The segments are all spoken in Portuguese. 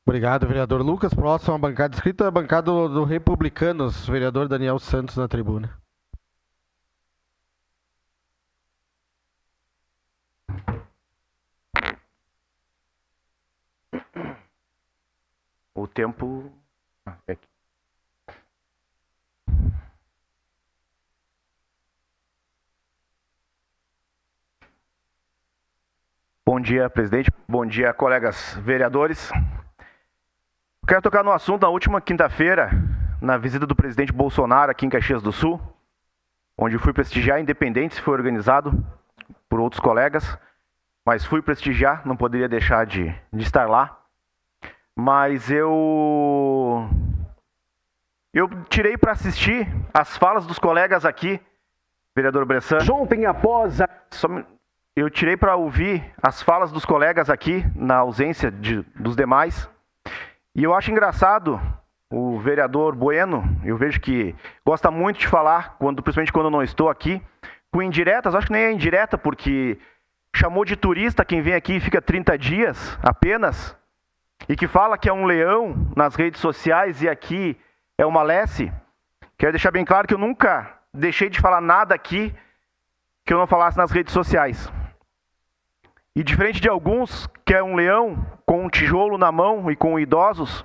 Obrigado, vereador Lucas. Próximo a bancada escrita, a bancada do Republicanos, vereador Daniel Santos na tribuna. O tempo... é aqui. Bom dia, presidente. Bom dia, colegas vereadores. Quero tocar no assunto da última quinta-feira, na visita do presidente Bolsonaro aqui em Caxias do Sul, onde fui prestigiar Independentes, foi organizado por outros colegas, mas fui prestigiar, não poderia deixar de estar lá. Mas eu tirei para assistir as falas dos colegas aqui, vereador Bressan. Ontem após a... Eu tirei para ouvir as falas dos colegas aqui, na ausência dos demais. E eu acho engraçado o vereador Bueno, eu vejo que gosta muito de falar, principalmente quando eu não estou aqui, com indiretas. Acho que nem é indireta, porque chamou de turista quem vem aqui e fica 30 dias apenas, e que fala que é um leão nas redes sociais e aqui é uma Lesse. Quero deixar bem claro que eu nunca deixei de falar nada aqui que eu não falasse nas redes sociais. E diferente de alguns, que é um leão com um tijolo na mão e com idosos,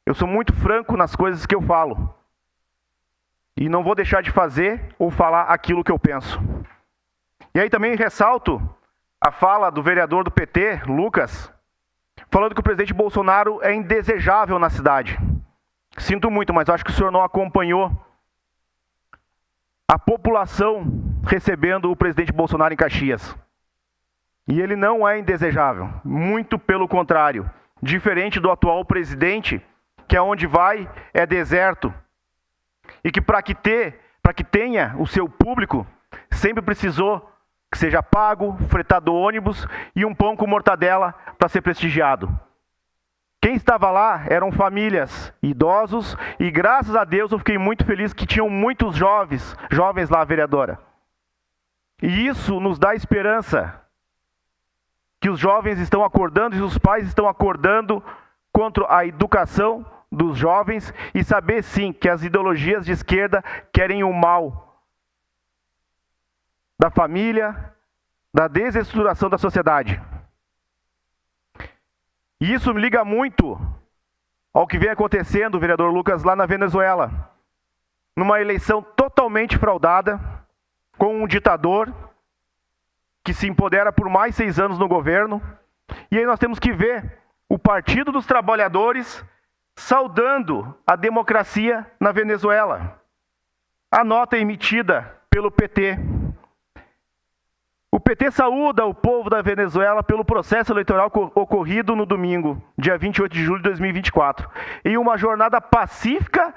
eu sou muito franco nas coisas que eu falo. E não vou deixar de fazer ou falar aquilo que eu penso. E aí também ressalto a fala do vereador do PT, Lucas, falando que o presidente Bolsonaro é indesejável na cidade. Sinto muito, mas acho que o senhor não acompanhou a população recebendo o presidente Bolsonaro em Caxias. E ele não é indesejável, muito pelo contrário. Diferente do atual presidente, que aonde vai é deserto. E que para que tenha o seu público, sempre precisou que seja pago, fretado ônibus e um pão com mortadela para ser prestigiado. Quem estava lá eram famílias, idosos, e graças a Deus eu fiquei muito feliz que tinham muitos jovens lá, vereadora. E isso nos dá esperança, que os jovens estão acordando e os pais estão acordando contra a educação dos jovens e saber sim que as ideologias de esquerda querem o mal da família, da desestruturação da sociedade. E isso me liga muito ao que vem acontecendo, vereador Lucas, lá na Venezuela. Numa eleição totalmente fraudada, com um ditador que se empodera por mais 6 anos no governo. E aí nós temos que ver o Partido dos Trabalhadores saudando a democracia na Venezuela. A nota emitida pelo PT. O PT saúda o povo da Venezuela pelo processo eleitoral ocorrido no domingo, dia 28 de julho de 2024, em uma jornada pacífica,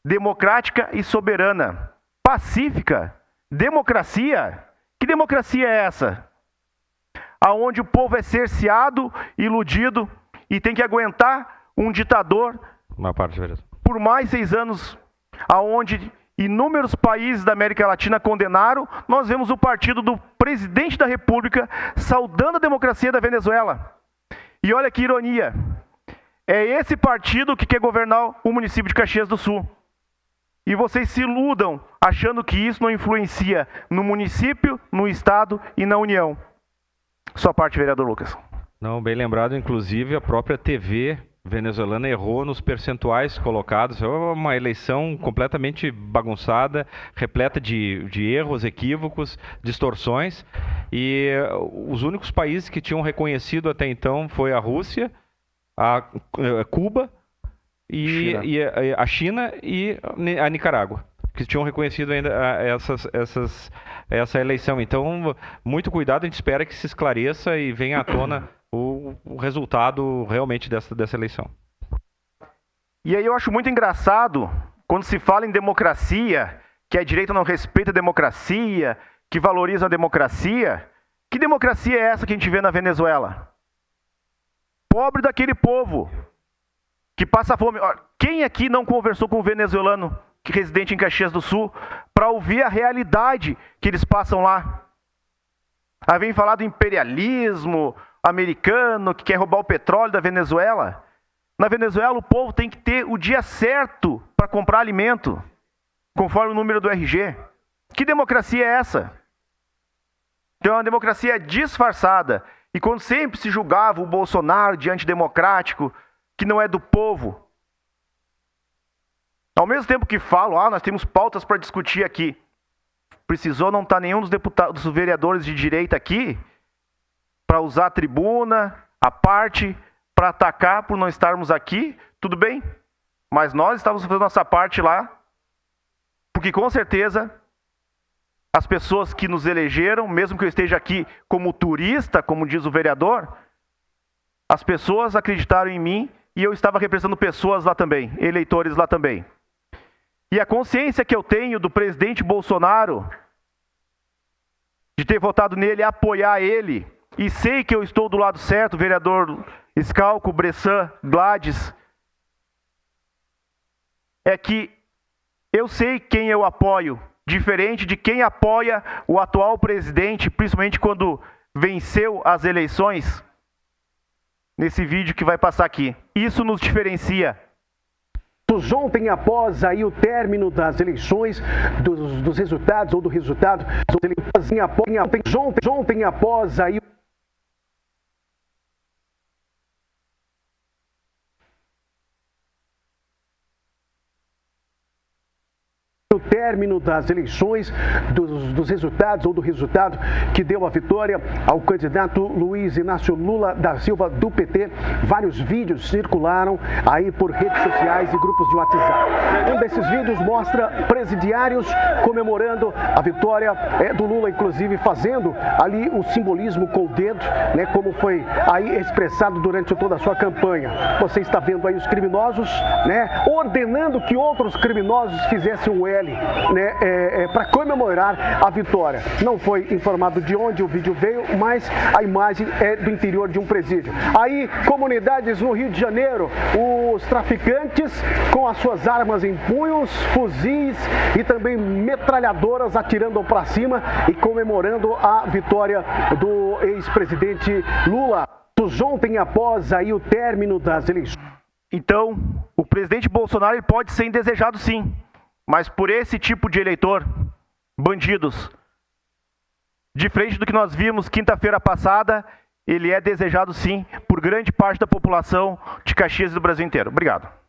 democrática e soberana. Pacífica? Democracia? Que democracia é essa? Aonde o povo é cerceado, iludido e tem que aguentar um ditador por mais 6 anos, aonde inúmeros países da América Latina condenaram. Nós vemos o partido do presidente da República saudando a democracia da Venezuela. E olha que ironia, é esse partido que quer governar o município de Caxias do Sul. E vocês se iludam achando que isso não influencia no município, no estado e na União. Sua parte, vereador Lucas. Não, bem lembrado, inclusive a própria TV venezuelana errou nos percentuais colocados. Foi uma eleição completamente bagunçada, repleta de erros, equívocos, distorções. E os únicos países que tinham reconhecido até então foi a Rússia, a Cuba, a China e a Nicarágua, que tinham reconhecido ainda essa eleição. Então, muito cuidado, a gente espera que se esclareça e venha à tona o resultado realmente dessa eleição. E aí eu acho muito engraçado, quando se fala em democracia, que a direita não respeita a democracia, que valoriza a democracia. Que democracia é essa que a gente vê na Venezuela? Pobre daquele povo que passa fome. Quem aqui não conversou com um venezuelano que residente em Caxias do Sul para ouvir a realidade que eles passam lá? Aí vem falar do imperialismo americano que quer roubar o petróleo da Venezuela. Na Venezuela, o povo tem que ter o dia certo para comprar alimento, conforme o número do RG. Que democracia é essa? Então, é uma democracia disfarçada. E quando sempre se julgava o Bolsonaro de antidemocrático, que não é do povo, ao mesmo tempo que falo, nós temos pautas para discutir aqui, precisou não estar nenhum dos deputados, dos vereadores de direita aqui, para usar a tribuna, a parte, para atacar por não estarmos aqui, tudo bem. Mas nós estávamos fazendo nossa parte lá, porque com certeza as pessoas que nos elegeram, mesmo que eu esteja aqui como turista, como diz o vereador, as pessoas acreditaram em mim e eu estava representando pessoas lá também, eleitores lá também. E a consciência que eu tenho do presidente Bolsonaro, de ter votado nele, apoiar ele, e sei que eu estou do lado certo, vereador Scalco, Bressan, Gladys, é que eu sei quem eu apoio, diferente de quem apoia o atual presidente, principalmente quando venceu as eleições, nesse vídeo que vai passar aqui. Isso nos diferencia. Ontem, após aí o término das eleições, dos resultados ou do resultado, ontem após aí o término das eleições, dos resultados ou do resultado que deu a vitória ao candidato Luiz Inácio Lula da Silva do PT, vários vídeos circularam aí por redes sociais e grupos de WhatsApp. Um desses vídeos mostra presidiários comemorando a vitória do Lula, inclusive fazendo ali o simbolismo com o dedo, né, como foi aí expressado durante toda a sua campanha. Você está vendo aí os criminosos, né, ordenando que outros criminosos fizessem o L, né, para comemorar a vitória. Não foi informado de onde o vídeo veio, mas a imagem é do interior de um presídio. Aí, comunidades no Rio de Janeiro, os traficantes com as suas armas em punhos, fuzis e também metralhadoras atirando para cima e comemorando a vitória do ex-presidente Lula. Ontem, após aí o término das eleições. Então, o presidente Bolsonaro ele pode ser indesejado sim, mas por esse tipo de eleitor, bandidos, diferente do que nós vimos quinta-feira passada, ele é desejado sim por grande parte da população de Caxias e do Brasil inteiro. Obrigado.